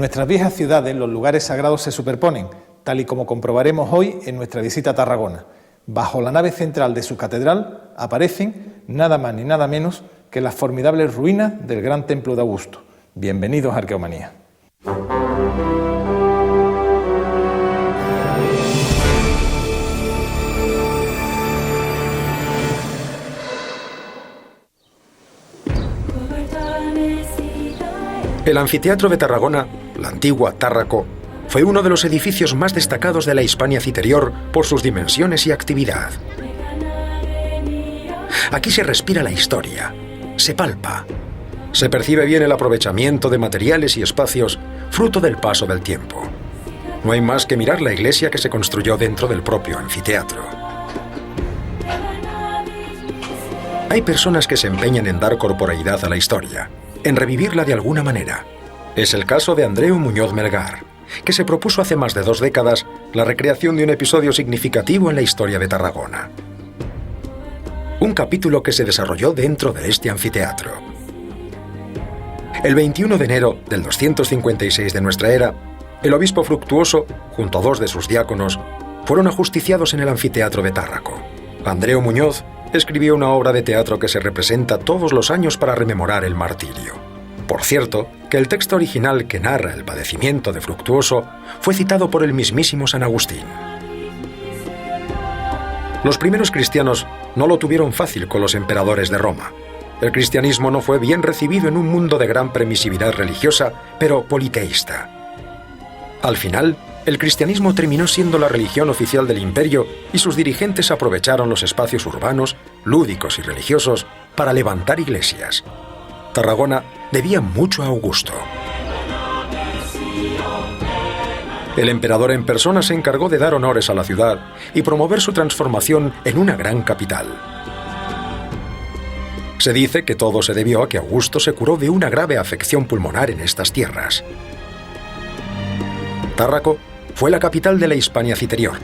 nuestras viejas ciudades los lugares sagrados se superponen, tal y como comprobaremos hoy en nuestra visita a Tarragona. Bajo la nave central de su catedral aparecen nada más ni nada menos que las formidables ruinas del gran templo de Augusto. Bienvenidos a Arqueomanía. El anfiteatro de Tarragona, la antigua Tárraco, fue uno de los edificios más destacados de la Hispania Citerior por sus dimensiones y actividad. Aquí se respira la historia, se palpa, se percibe bien el aprovechamiento de materiales y espacios fruto del paso del tiempo. No hay más que mirar la iglesia que se construyó dentro del propio anfiteatro. Hay personas que se empeñan en dar corporeidad a la historia, en revivirla de alguna manera. Es el caso de Andreu Muñoz Melgar, que se propuso hace más de 2 décadas la recreación de un episodio significativo en la historia de Tarragona. Un capítulo que se desarrolló dentro de este anfiteatro. El 21 de enero del 256 de nuestra era, el obispo Fructuoso, junto a 2 de sus diáconos, fueron ajusticiados en el anfiteatro de Tárraco. Andreu Muñoz escribió una obra de teatro que se representa todos los años para rememorar el martirio. Por cierto, que el texto original que narra el padecimiento de Fructuoso fue citado por el mismísimo San Agustín. Los primeros cristianos no lo tuvieron fácil con los emperadores de Roma. El cristianismo no fue bien recibido en un mundo de gran permisividad religiosa, pero politeísta. Al final, el cristianismo terminó siendo la religión oficial del imperio y sus dirigentes aprovecharon los espacios urbanos, lúdicos y religiosos para levantar iglesias. Tarragona debía mucho a Augusto. El emperador en persona se encargó de dar honores a la ciudad y promover su transformación en una gran capital. Se dice que todo se debió a que Augusto se curó de una grave afección pulmonar en estas tierras. Tárraco fue la capital de la Hispania Citerior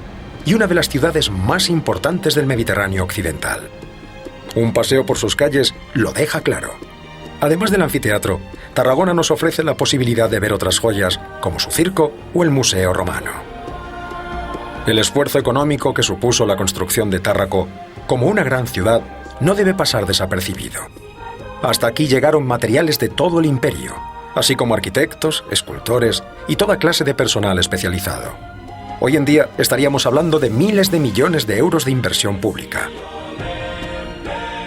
y una de las ciudades más importantes del Mediterráneo occidental. Un paseo por sus calles lo deja claro. Además del anfiteatro, Tarragona nos ofrece la posibilidad de ver otras joyas, como su circo o el Museo Romano. El esfuerzo económico que supuso la construcción de Tárraco, como una gran ciudad, no debe pasar desapercibido. Hasta aquí llegaron materiales de todo el imperio, así como arquitectos, escultores y toda clase de personal especializado. Hoy en día estaríamos hablando de miles de millones de euros de inversión pública.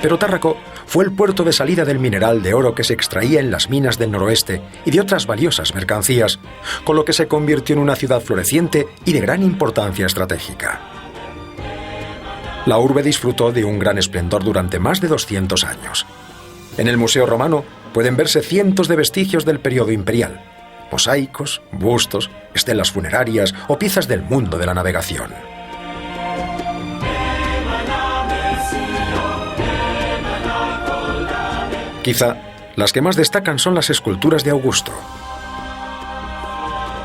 Pero Tárraco fue el puerto de salida del mineral de oro que se extraía en las minas del noroeste y de otras valiosas mercancías, con lo que se convirtió en una ciudad floreciente y de gran importancia estratégica. La urbe disfrutó de un gran esplendor durante más de 200 años. En el Museo Romano pueden verse cientos de vestigios del periodo imperial, mosaicos, bustos, estelas funerarias o piezas del mundo de la navegación. Quizá las que más destacan son las esculturas de Augusto.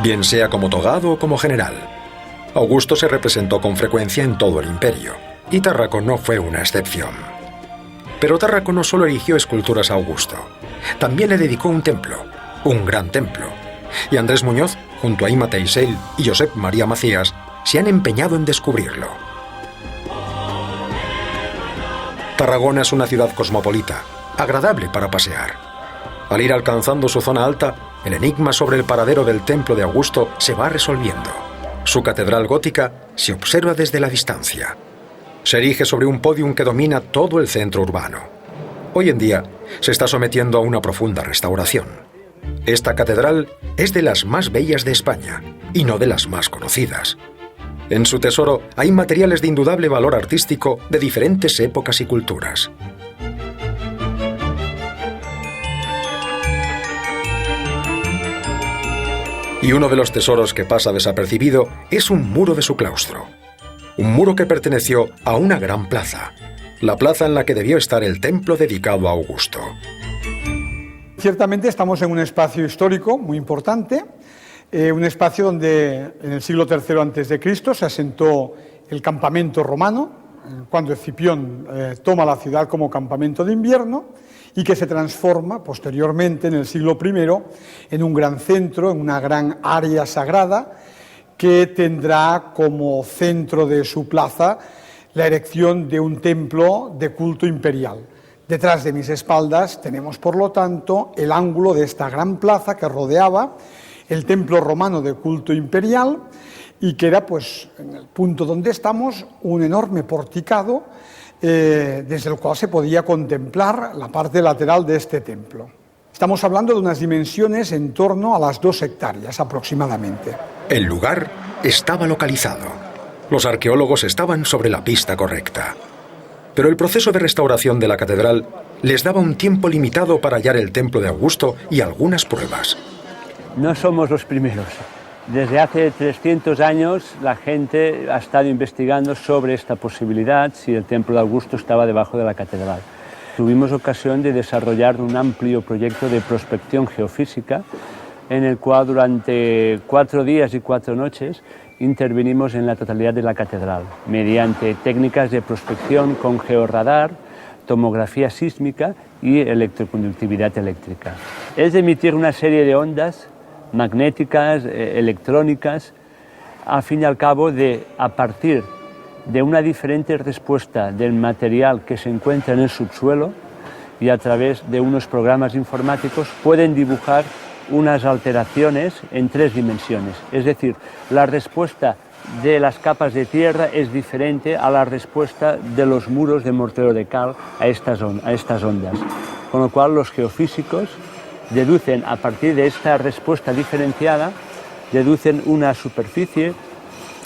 Bien sea como togado o como general, Augusto se representó con frecuencia en todo el imperio, y Tárraco no fue una excepción. Pero Tárraco no solo erigió esculturas a Augusto, también le dedicó un templo, un gran templo, y Andrés Muñoz, junto a Ima Teisel y Josep María Macías, se han empeñado en descubrirlo. Tarragona es una ciudad cosmopolita, agradable para pasear. Al ir alcanzando su zona alta, el enigma sobre el paradero del templo de Augusto se va resolviendo. Su catedral gótica se observa desde la distancia. Se erige sobre un pódium que domina todo el centro urbano. Hoy en día se está sometiendo a una profunda restauración. Esta catedral es de las más bellas de España y no de las más conocidas. En su tesoro hay materiales de indudable valor artístico de diferentes épocas y culturas. Y uno de los tesoros que pasa desapercibido es un muro de su claustro. Un muro que perteneció a una gran plaza, la plaza en la que debió estar el templo dedicado a Augusto. Ciertamente estamos en un espacio histórico muy importante, un espacio donde en el siglo III a.C. se asentó el campamento romano, cuando Escipión toma la ciudad como campamento de invierno, y que se transforma posteriormente en el siglo I en un gran centro, en una gran área sagrada que tendrá como centro de su plaza la erección de un templo de culto imperial. Detrás de mis espaldas tenemos, por lo tanto, el ángulo de esta gran plaza que rodeaba el templo romano de culto imperial y que era, pues, en el punto donde estamos, un enorme porticado desde el cual se podía contemplar la parte lateral de este templo. Estamos hablando de unas dimensiones en torno a las 2 hectáreas aproximadamente. El lugar estaba localizado. Los arqueólogos estaban sobre la pista correcta. Pero el proceso de restauración de la catedral les daba un tiempo limitado para hallar el templo de Augusto y algunas pruebas. No somos los primeros. Desde hace 300 años la gente ha estado investigando sobre esta posibilidad, si el templo de Augusto estaba debajo de la catedral. Tuvimos ocasión de desarrollar un amplio proyecto de prospección geofísica en el cual durante 4 días y 4 noches intervenimos en la totalidad de la catedral mediante técnicas de prospección con georradar, tomografía sísmica y electroconductividad eléctrica. Es emitir una serie de ondas magnéticas, electrónicas, al fin y al cabo a partir de una diferente respuesta del material que se encuentra en el subsuelo y a través de unos programas informáticos pueden dibujar unas alteraciones en 3 dimensiones. Es decir, la respuesta de las capas de tierra es diferente a la respuesta de los muros de mortero de cal a estas ondas. Con lo cual los geofísicos deducen a partir de esta respuesta diferenciada, deducen una superficie,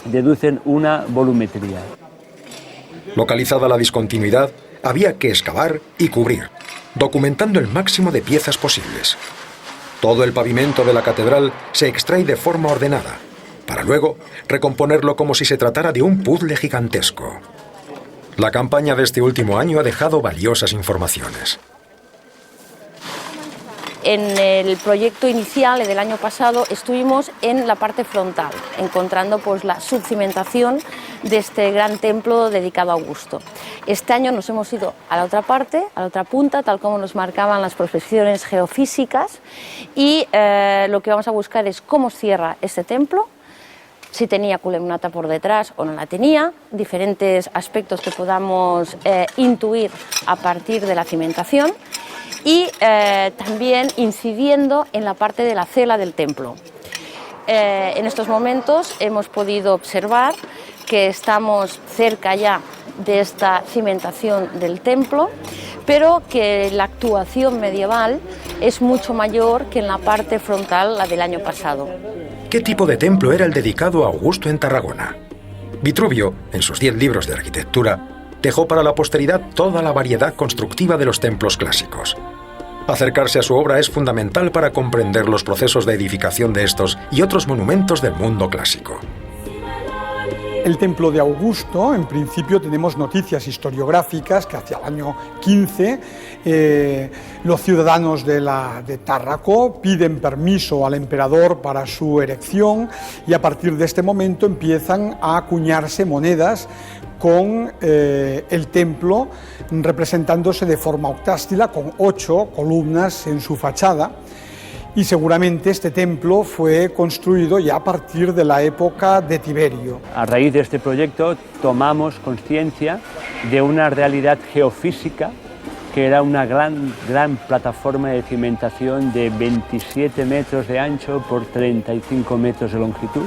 deducen una volumetría. Localizada la discontinuidad, había que excavar y cubrir, documentando el máximo de piezas posibles. Todo el pavimento de la catedral se extrae de forma ordenada, para luego recomponerlo como si se tratara de un puzzle gigantesco. La campaña de este último año ha dejado valiosas informaciones. En el proyecto inicial del año pasado estuvimos en la parte frontal, encontrando pues la subcimentación de este gran templo dedicado a Augusto. Este año nos hemos ido a la otra parte, a la otra punta, tal como nos marcaban las prospecciones geofísicas, y lo que vamos a buscar es cómo cierra este templo, si tenía columnata por detrás o no la tenía, diferentes aspectos que podamos intuir a partir de la cimentación, y también incidiendo en la parte de la cela del templo. En estos momentos hemos podido observar que estamos cerca ya de esta cimentación del templo, pero que la actuación medieval es mucho mayor que en la parte frontal, la del año pasado. ¿Qué tipo de templo era el dedicado a Augusto en Tarragona? Vitruvio, en sus 10 libros de arquitectura, dejó para la posteridad toda la variedad constructiva de los templos clásicos. Acercarse a su obra es fundamental para comprender los procesos de edificación de estos y otros monumentos del mundo clásico. El templo de Augusto, en principio tenemos noticias historiográficas que hacia el año 15 los ciudadanos de Tárraco piden permiso al emperador para su erección, y a partir de este momento empiezan a acuñarse monedas con el templo representándose de forma octástila con 8 columnas en su fachada. Y seguramente este templo fue construido ya a partir de la época de Tiberio. A raíz de este proyecto tomamos conciencia de una realidad geofísica que era una gran plataforma de cimentación de 27 metros de ancho por 35 metros de longitud,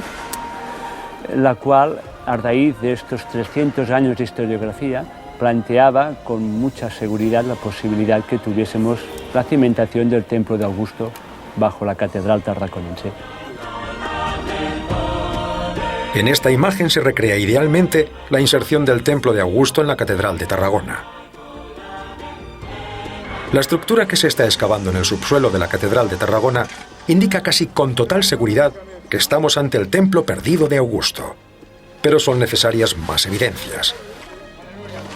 la cual, a raíz de estos 300 años de historiografía, planteaba con mucha seguridad la posibilidad que tuviésemos la cimentación del templo de Augusto bajo la catedral tarraconense. En esta imagen se recrea idealmente la inserción del templo de Augusto en la catedral de Tarragona. La estructura que se está excavando en el subsuelo de la catedral de Tarragona indica casi con total seguridad que estamos ante el templo perdido de Augusto. Pero son necesarias más evidencias.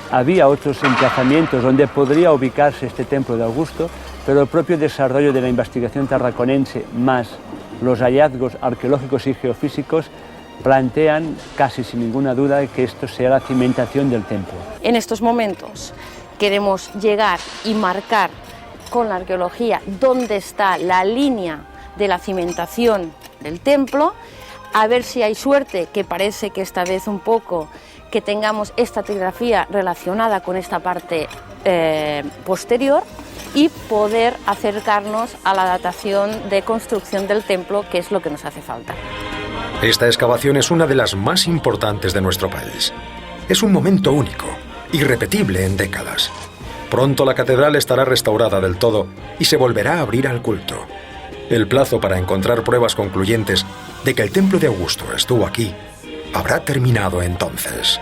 Había otros emplazamientos donde podría ubicarse este templo de Augusto, pero el propio desarrollo de la investigación tarraconense más los hallazgos arqueológicos y geofísicos plantean casi sin ninguna duda que esto sea la cimentación del templo. En estos momentos queremos llegar y marcar con la arqueología dónde está la línea de la cimentación del templo, a ver si hay suerte, que parece que esta vez un poco, que tengamos esta estratigrafía relacionada con esta parte posterior y poder acercarnos a la datación de construcción del templo, que es lo que nos hace falta. Esta excavación es una de las más importantes de nuestro país. Es un momento único, irrepetible en décadas. Pronto la catedral estará restaurada del todo y se volverá a abrir al culto. El plazo para encontrar pruebas concluyentes de que el templo de Augusto estuvo aquí habrá terminado entonces.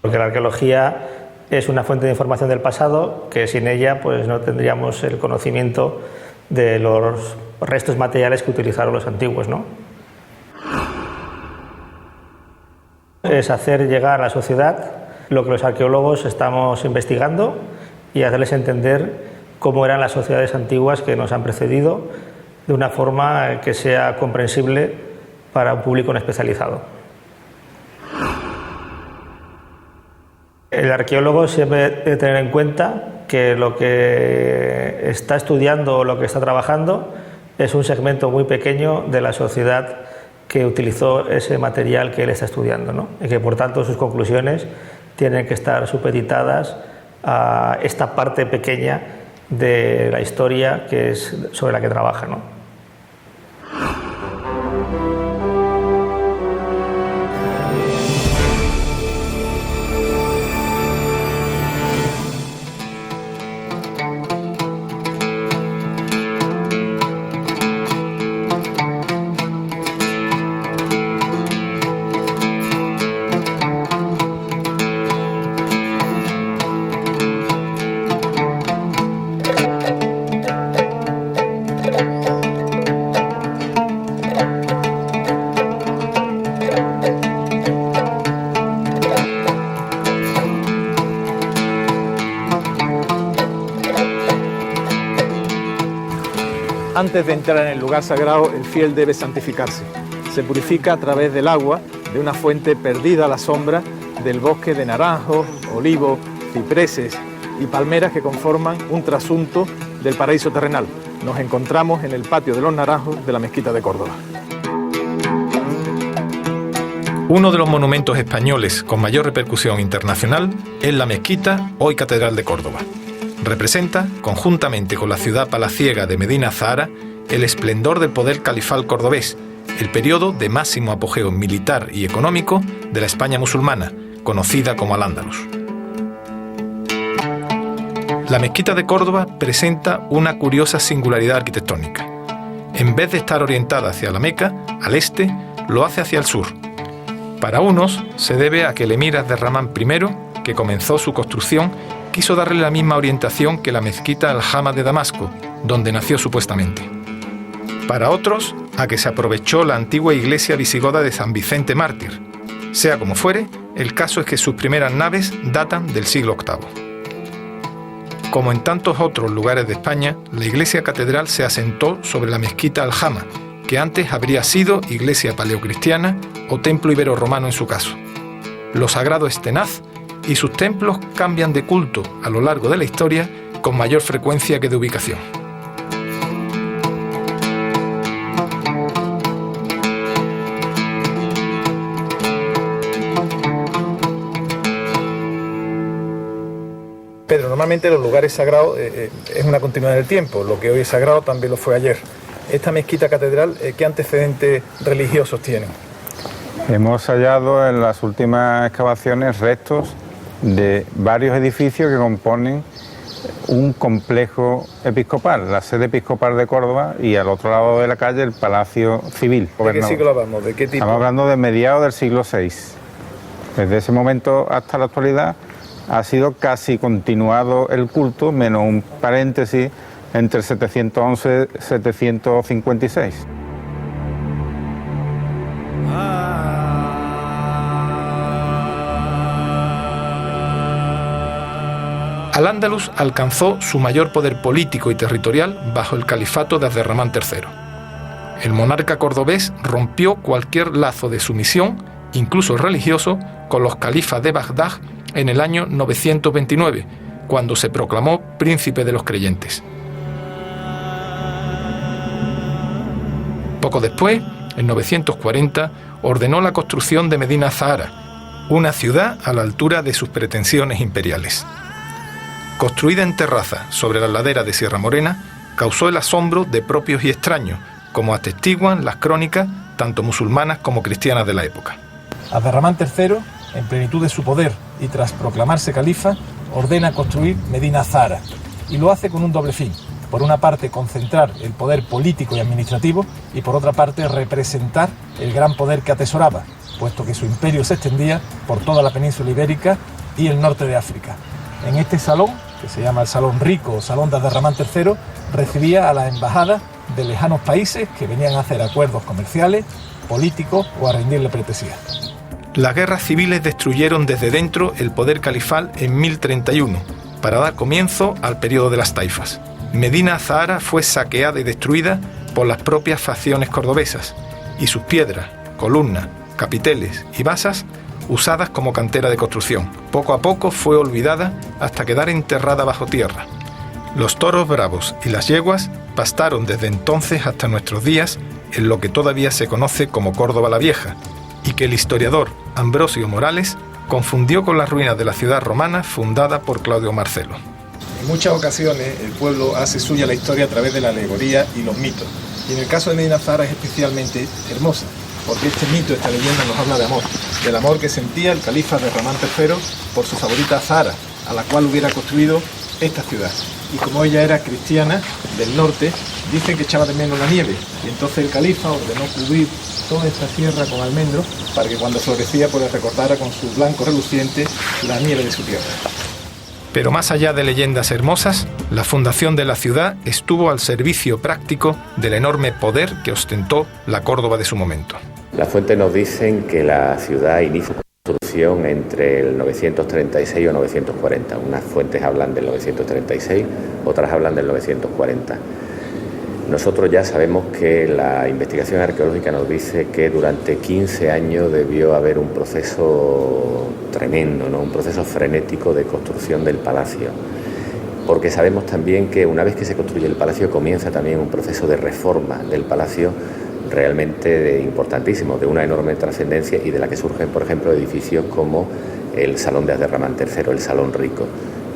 Porque la arqueología es una fuente de información del pasado que sin ella pues no tendríamos el conocimiento de los restos materiales que utilizaron los antiguos, ¿no? Es hacer llegar a la sociedad lo que los arqueólogos estamos investigando y hacerles entender cómo eran las sociedades antiguas que nos han precedido de una forma que sea comprensible para un público no especializado. El arqueólogo siempre debe tener en cuenta que lo que está estudiando o lo que está trabajando es un segmento muy pequeño de la sociedad que utilizó ese material que él está estudiando, ¿no? Y que por tanto sus conclusiones tienen que estar supeditadas a esta parte pequeña de la historia que es sobre la que trabaja, ¿no? Antes de entrar en el lugar sagrado, el fiel debe santificarse. Se purifica a través del agua de una fuente perdida a la sombra del bosque de naranjos, olivos, cipreses y palmeras que conforman un trasunto del paraíso terrenal. Nos encontramos en el patio de los Naranjos de la Mezquita de Córdoba. Uno de los monumentos españoles con mayor repercusión internacional es la Mezquita, hoy Catedral de Córdoba. Representa, conjuntamente con la ciudad palaciega de Medina Azahara, el esplendor del poder califal cordobés, el periodo de máximo apogeo militar y económico de la España musulmana, conocida como Al-Ándalus. La Mezquita de Córdoba presenta una curiosa singularidad arquitectónica. En vez de estar orientada hacia la Meca, al este, lo hace hacia el sur. Para unos, se debe a que el emir Abderramán I, que comenzó su construcción, quiso darle la misma orientación que la mezquita Al-Jama de Damasco, donde nació supuestamente. Para otros, a que se aprovechó la antigua iglesia visigoda de San Vicente Mártir. Sea como fuere, el caso es que sus primeras naves datan del siglo VIII. Como en tantos otros lugares de España, la iglesia catedral se asentó sobre la mezquita Al-Jama, que antes habría sido iglesia paleocristiana o templo ibero-romano en su caso. Lo sagrado es tenaz y sus templos cambian de culto a lo largo de la historia con mayor frecuencia que de ubicación. Pedro, normalmente los lugares sagrados es una continuidad del tiempo. Lo que hoy es sagrado también lo fue ayer. Esta mezquita catedral, ¿qué antecedentes religiosos tiene? Hemos hallado en las últimas excavaciones restos de varios edificios que componen un complejo episcopal, la sede episcopal de Córdoba, y al otro lado de la calle el Palacio Civil. ¿De qué siglo hablamos? ¿De qué tipo? Estamos hablando de mediados del siglo VI. Desde ese momento hasta la actualidad ha sido casi continuado el culto, menos un paréntesis entre 711 y 756. Al-Ándalus alcanzó su mayor poder político y territorial bajo el califato de Abderramán III. El monarca cordobés rompió cualquier lazo de sumisión, incluso religioso, con los califas de Bagdad en el año 929, cuando se proclamó príncipe de los creyentes. Poco después, en 940, ordenó la construcción de Medina Zahara, una ciudad a la altura de sus pretensiones imperiales. Construida en terraza sobre la ladera de Sierra Morena, causó el asombro de propios y extraños, como atestiguan las crónicas tanto musulmanas como cristianas de la época. Abderramán III, en plenitud de su poder y tras proclamarse califa, ordena construir Medina Zahara, y lo hace con un doble fin. Por una parte, concentrar el poder político y administrativo, y por otra parte, representar el gran poder que atesoraba, puesto que su imperio se extendía por toda la península ibérica y el norte de África. En este salón, que se llama el Salón Rico o Salón de Abderramán III, recibía a las embajadas de lejanos países que venían a hacer acuerdos comerciales, políticos o a rendirle pleitesía. Las guerras civiles destruyeron desde dentro el poder califal en 1031, para dar comienzo al periodo de las taifas. Medina Zahara fue saqueada y destruida por las propias facciones cordobesas, y sus piedras, columnas, capiteles y basas usadas como cantera de construcción. Poco a poco fue olvidada hasta quedar enterrada bajo tierra. Los toros bravos y las yeguas pastaron desde entonces hasta nuestros días en lo que todavía se conoce como Córdoba la Vieja, y que el historiador Ambrosio Morales confundió con las ruinas de la ciudad romana fundada por Claudio Marcelo. En muchas ocasiones el pueblo hace suya la historia a través de la alegoría y los mitos, y en el caso de Medina Zahara es especialmente hermosa, porque este mito, esta leyenda nos habla de amor, del amor que sentía el califa Abderramán III por su favorita Zahara, a la cual hubiera construido esta ciudad. Y como ella era cristiana del norte, dicen que echaba de menos la nieve, y entonces el califa ordenó cubrir toda esta tierra con almendros para que cuando florecía pues recordara con su blanco reluciente la nieve de su tierra. Pero más allá de leyendas hermosas, la fundación de la ciudad estuvo al servicio práctico del enorme poder que ostentó la Córdoba de su momento. Las fuentes nos dicen que la ciudad inició su construcción entre el 936 o 940. Unas fuentes hablan del 936, otras hablan del 940. Nosotros ya sabemos que la investigación arqueológica nos dice que durante 15 años debió haber un proceso tremendo, ¿no? Un proceso frenético de construcción del palacio, porque sabemos también que una vez que se construye el palacio comienza también un proceso de reforma del palacio realmente importantísimo, de una enorme trascendencia y de la que surgen, por ejemplo, edificios como el Salón de Abderramán III, el Salón Rico.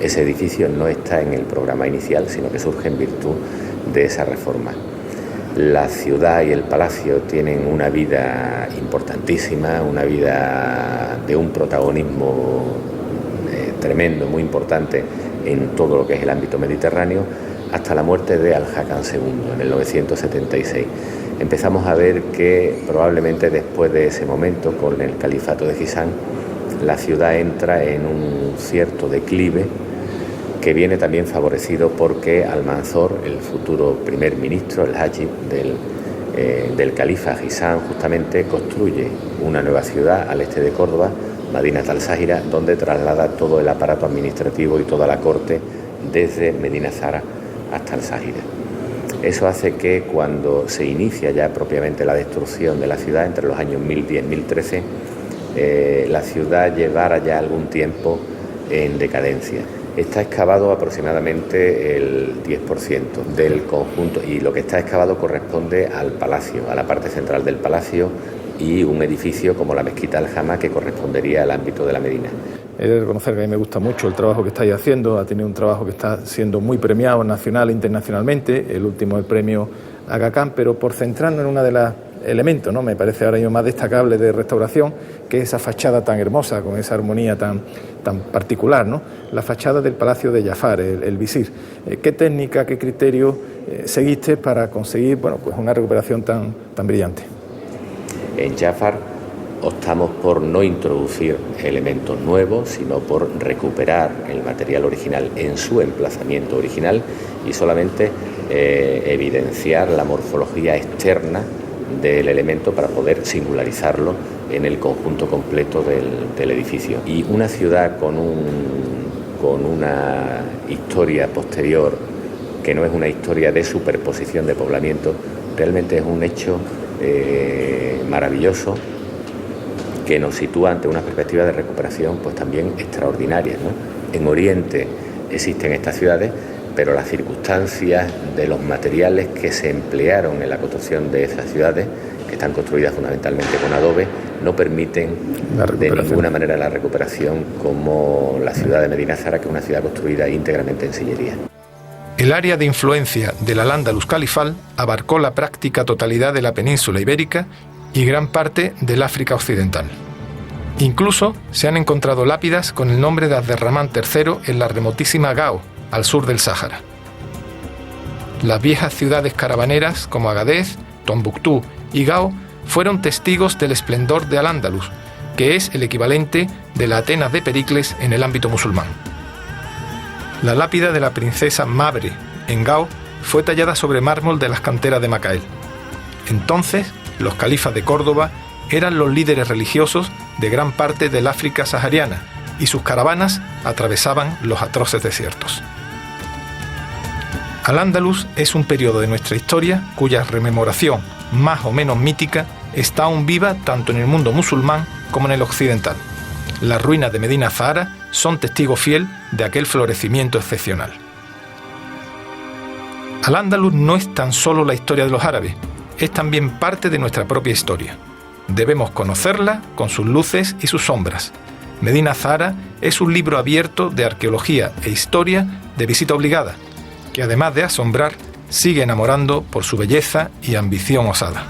Ese edificio no está en el programa inicial, sino que surge en virtud de esa reforma. La ciudad y el palacio tienen una vida importantísima, una vida de un protagonismo tremendo, muy importante en todo lo que es el ámbito mediterráneo, hasta la muerte de Al-Hakam II en el 976. Empezamos a ver que probablemente después de ese momento, con el califato de Gisán, la ciudad entra en un cierto declive que viene también favorecido porque Almanzor, el futuro primer ministro, el Hajib del califa Gisán, justamente construye una nueva ciudad al este de Córdoba, Madinat al-Sáhira, donde traslada todo el aparato administrativo y toda la corte desde Medina Zahara hasta al-Sáhira. Eso hace que cuando se inicia ya propiamente la destrucción de la ciudad, entre los años 1010 y 1013, la ciudad llevara ya algún tiempo en decadencia. Está excavado aproximadamente el 10% del conjunto y lo que está excavado corresponde al palacio, a la parte central del palacio y un edificio como la Mezquita Al-Jama que correspondería al ámbito de la Medina. He de reconocer que a mí me gusta mucho el trabajo que estáis haciendo, ha tenido un trabajo que está siendo muy premiado nacional e internacionalmente, el último el premio Aga Khan, pero por centrarnos en una de las elementos, ¿no? Me parece ahora mismo más destacable de restauración, que es esa fachada tan hermosa, con esa armonía tan particular, ¿no? La fachada del Palacio de Jafar, el visir. ¿Qué técnica, qué criterio seguiste para conseguir, bueno, pues una recuperación tan brillante? En Jafar optamos por no introducir elementos nuevos, sino por recuperar el material original en su emplazamiento original y solamente evidenciar la morfología externa del elemento para poder singularizarlo en el conjunto completo del edificio. Y una ciudad con un con una historia posterior que no es una historia de superposición de poblamiento, realmente es un hecho maravilloso que nos sitúa ante una perspectiva de recuperación pues también extraordinaria, ¿no? En Oriente existen estas ciudades, pero las circunstancias de los materiales que se emplearon en la construcción de esas ciudades, que están construidas fundamentalmente con adobe, no permiten de ninguna manera la recuperación como la ciudad de Medina Zahara, que es una ciudad construida íntegramente en sillería. El área de influencia del Al-Ándalus califal abarcó la práctica totalidad de la península ibérica y gran parte del África occidental. Incluso se han encontrado lápidas con el nombre de Abderramán III en la remotísima Gao, al sur del Sáhara. Las viejas ciudades caravaneras como Agadez, Tombuctú y Gao fueron testigos del esplendor de Al-Ándalus, que es el equivalente de la Atenas de Pericles en el ámbito musulmán. La lápida de la princesa Mabre, en Gao, fue tallada sobre mármol de las canteras de Macael. Entonces, los califas de Córdoba eran los líderes religiosos de gran parte del África sahariana y sus caravanas atravesaban los atroces desiertos. Al-Ándalus es un periodo de nuestra historia cuya rememoración, más o menos mítica, está aún viva tanto en el mundo musulmán como en el occidental. Las ruinas de Medina Zahara son testigo fiel de aquel florecimiento excepcional. Al-Ándalus no es tan solo la historia de los árabes, es también parte de nuestra propia historia. Debemos conocerla con sus luces y sus sombras. Medina Zahara es un libro abierto de arqueología e historia de visita obligada, que además de asombrar, sigue enamorando por su belleza y ambición osada.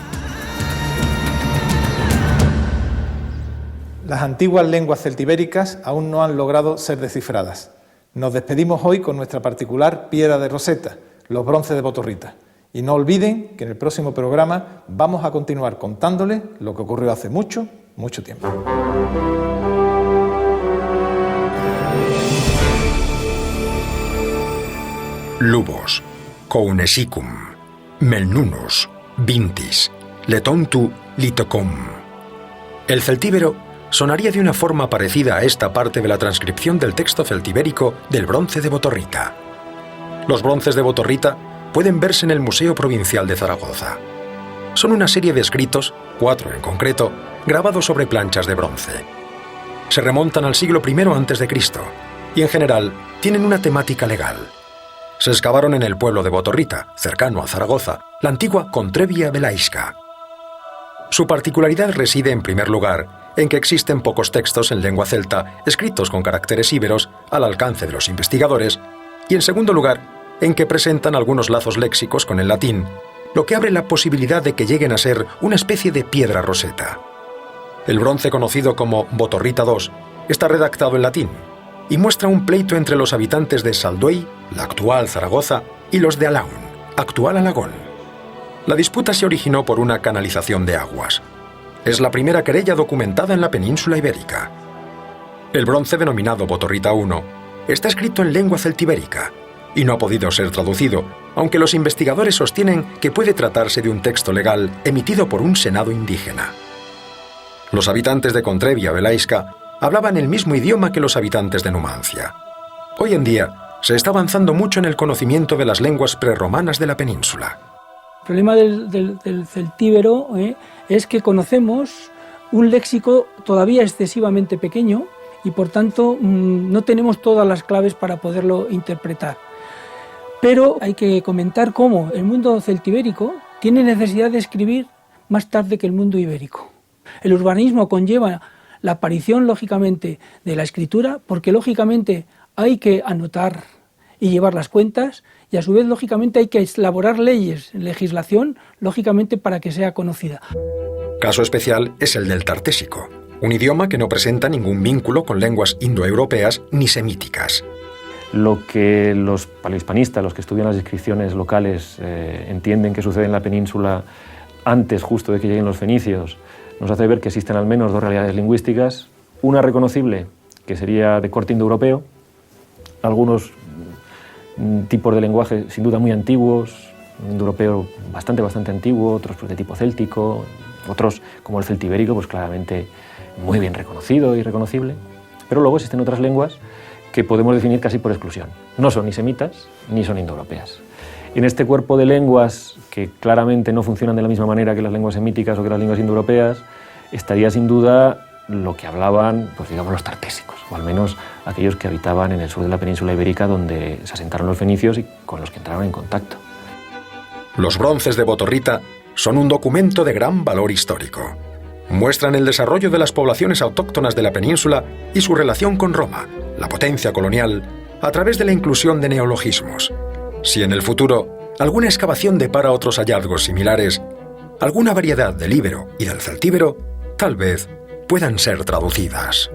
Las antiguas lenguas celtibéricas aún no han logrado ser descifradas. Nos despedimos hoy con nuestra particular piedra de Roseta, los bronces de Botorrita. Y no olviden que en el próximo programa vamos a continuar contándoles lo que ocurrió hace mucho, mucho tiempo. Lubos, Kounesicum, Melnunus, Vintis, Letontu, Litocum. El celtíbero sonaría de una forma parecida a esta parte de la transcripción del texto celtibérico del bronce de Botorrita. Los bronces de Botorrita pueden verse en el Museo Provincial de Zaragoza. Son una serie de escritos, 4 en concreto, grabados sobre planchas de bronce. Se remontan al siglo I a.C. y en general tienen una temática legal. Se excavaron en el pueblo de Botorrita, cercano a Zaragoza, la antigua Contrevia Velaiska. Su particularidad reside, en primer lugar, en que existen pocos textos en lengua celta escritos con caracteres íberos al alcance de los investigadores, y en segundo lugar, en que presentan algunos lazos léxicos con el latín, lo que abre la posibilidad de que lleguen a ser una especie de piedra roseta. El bronce conocido como Botorrita II está redactado en latín y muestra un pleito entre los habitantes de Salduey, la actual Zaragoza, y los de Alaún, actual Alagón. La disputa se originó por una canalización de aguas. Es la primera querella documentada en la península ibérica. El bronce denominado Botorrita I está escrito en lengua celtibérica y no ha podido ser traducido, aunque los investigadores sostienen que puede tratarse de un texto legal emitido por un senado indígena. Los habitantes de Contrevia Velaiska hablaban el mismo idioma que los habitantes de Numancia. Hoy en día se está avanzando mucho en el conocimiento de las lenguas prerromanas de la península. El problema del celtíbero es que conocemos un léxico todavía excesivamente pequeño y por tanto no tenemos todas las claves para poderlo interpretar. Pero hay que comentar cómo el mundo celtibérico tiene necesidad de escribir más tarde que el mundo ibérico. El urbanismo conlleva la aparición, lógicamente, de la escritura, porque lógicamente hay que anotar y llevar las cuentas, y a su vez, lógicamente, hay que elaborar leyes, legislación, lógicamente, para que sea conocida. Caso especial es el del tartésico, un idioma que no presenta ningún vínculo con lenguas indoeuropeas ni semíticas. Lo que los paleohispanistas, los que estudian las inscripciones locales, entienden que sucede en la península antes justo de que lleguen los fenicios, nos hace ver que existen al menos dos realidades lingüísticas, una reconocible, que sería de corte indoeuropeo, algunos tipos de lenguaje sin duda muy antiguos, un indoeuropeo bastante antiguo, otros pues, de tipo céltico, otros como el celtibérico, pues claramente muy bien reconocido y reconocible, pero luego existen otras lenguas que podemos definir casi por exclusión. No son ni semitas ni son indoeuropeas. En este cuerpo de lenguas que claramente no funcionan de la misma manera que las lenguas semíticas o que las lenguas indoeuropeas, estaría sin duda lo que hablaban, pues digamos, los tartésicos, o al menos aquellos que habitaban en el sur de la península ibérica, donde se asentaron los fenicios y con los que entraron en contacto. Los bronces de Botorrita son un documento de gran valor histórico. Muestran el desarrollo de las poblaciones autóctonas de la península y su relación con Roma, la potencia colonial, a través de la inclusión de neologismos. Si en el futuro alguna excavación depara otros hallazgos similares, alguna variedad del íbero y del celtíbero, tal vez puedan ser traducidas.